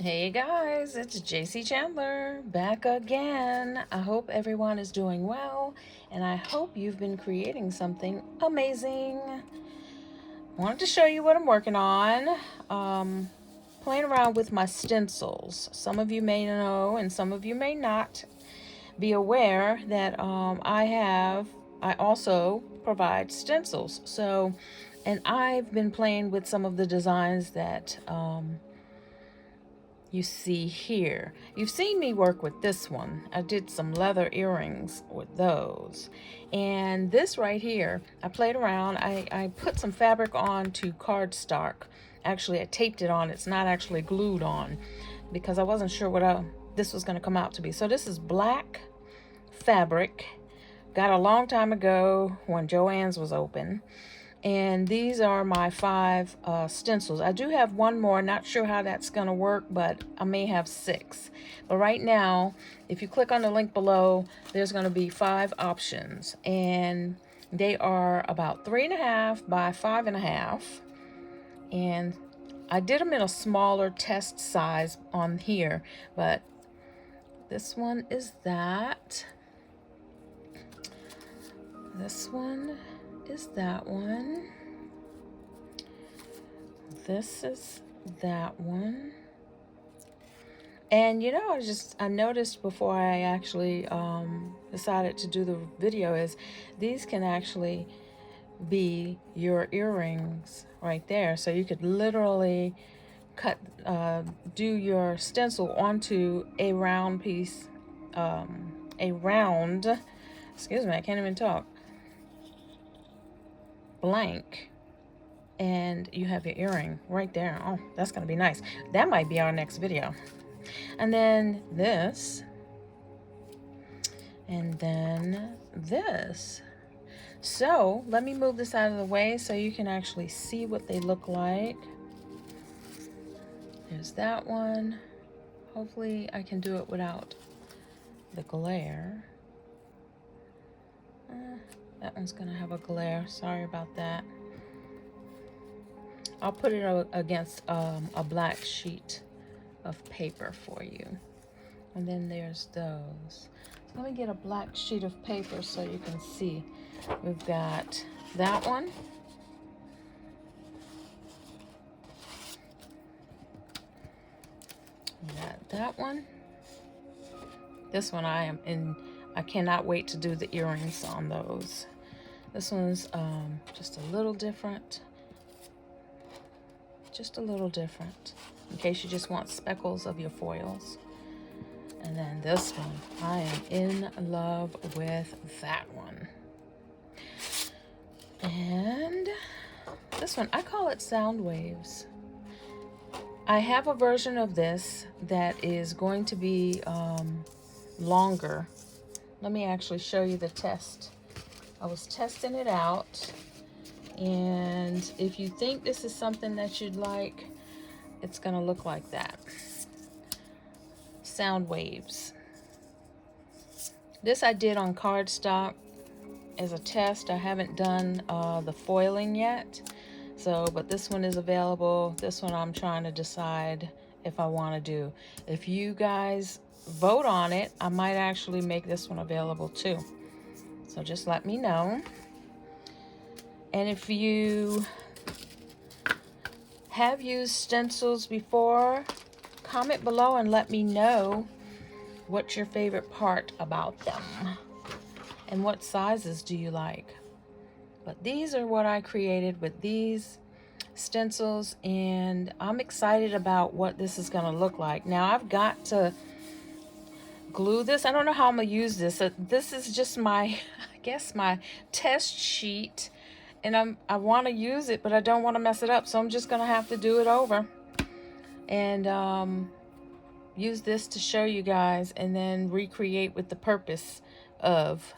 Hey guys, it's JC Chandler back again. I hope everyone is doing well and I hope you've been creating something amazing. Wanted to show you what I'm working on. Playing around with my stencils. Some of you may know and some of you may not be aware that I also provide stencils. And I've been playing with some of the designs that you see here. You've seen me work with this one. I did some leather earrings with those. And this right here, I played around. I put some fabric on to cardstock. Actually, I taped it on. It's not actually glued on because I wasn't sure what this was going to come out to be. So this is black fabric. Got a long time ago when Joann's was open. And these are my 5 stencils. I do have one more, not sure how that's going to work, but I may have 6. But right now, if you click on the link below, there's going to be 5 options. And they are about 3.5 by 5.5. And I did them in a smaller test size on here, but this one is that. This one is that one. This is that one. And you know, I noticed before I actually decided to do the video is these can actually be your earrings right there. So you could literally do your stencil onto a round piece, excuse me, I can't even talk, blank, and you have your earring right there. Oh, that's gonna be nice. That might be our next video. And then this, and then this. So let me move this out of the way so you can actually see what they look like. There's that one. Hopefully I can do it without the glare. That one's gonna have a glare, sorry about that. I'll put it against a black sheet of paper for you. And then there's those. So let me get a black sheet of paper so you can see. We've got that one. We got that one. This one I cannot wait to do the earrings on those. This one's just a little different. Just a little different, in case you just want speckles of your foils. And then this one, I am in love with that one. And this one, I call it sound waves. I have a version of this that is going to be longer. Let me actually show you the test. I was testing it out. And if you think this is something that you'd like, it's going to look like that. Sound waves. This I did on cardstock as a test. I haven't done the foiling yet. But this one is available. This one I'm trying to decide if I want to do. If you guys vote on it, I might actually make this one available too. So just let me know. And if you have used stencils before, comment below and let me know what's your favorite part about them and what sizes do you like. But these are what I created with these stencils, and I'm excited about what this is going to look like. Now I've got to glue this. I don't know how I'm going to use this. This is just my, I guess, my test sheet. And I want to use it, but I don't want to mess it up. So I'm just going to have to do it over. And use this to show you guys. And then recreate with the purpose of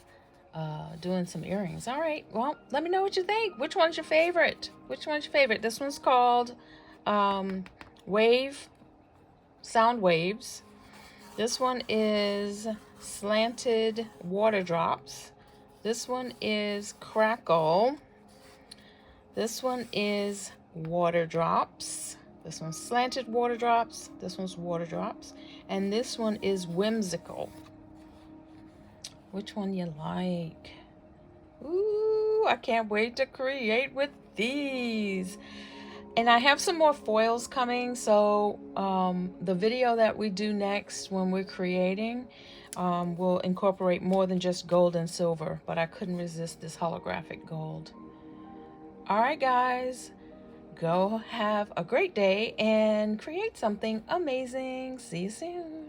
doing some earrings. All right. Well, let me know what you think. Which one's your favorite? Which one's your favorite? This one's called Sound Waves. This one is Slanted Water Drops. This one is Crackle. This one is Water Drops. This one's slanted water drops. This one's water drops. And this one is whimsical. Which one you like? Ooh, I can't wait to create with these. And I have some more foils coming, so the video that we do next when we're creating will incorporate more than just gold and silver, but I couldn't resist this holographic gold. All right, guys, go have a great day and create something amazing. See you soon.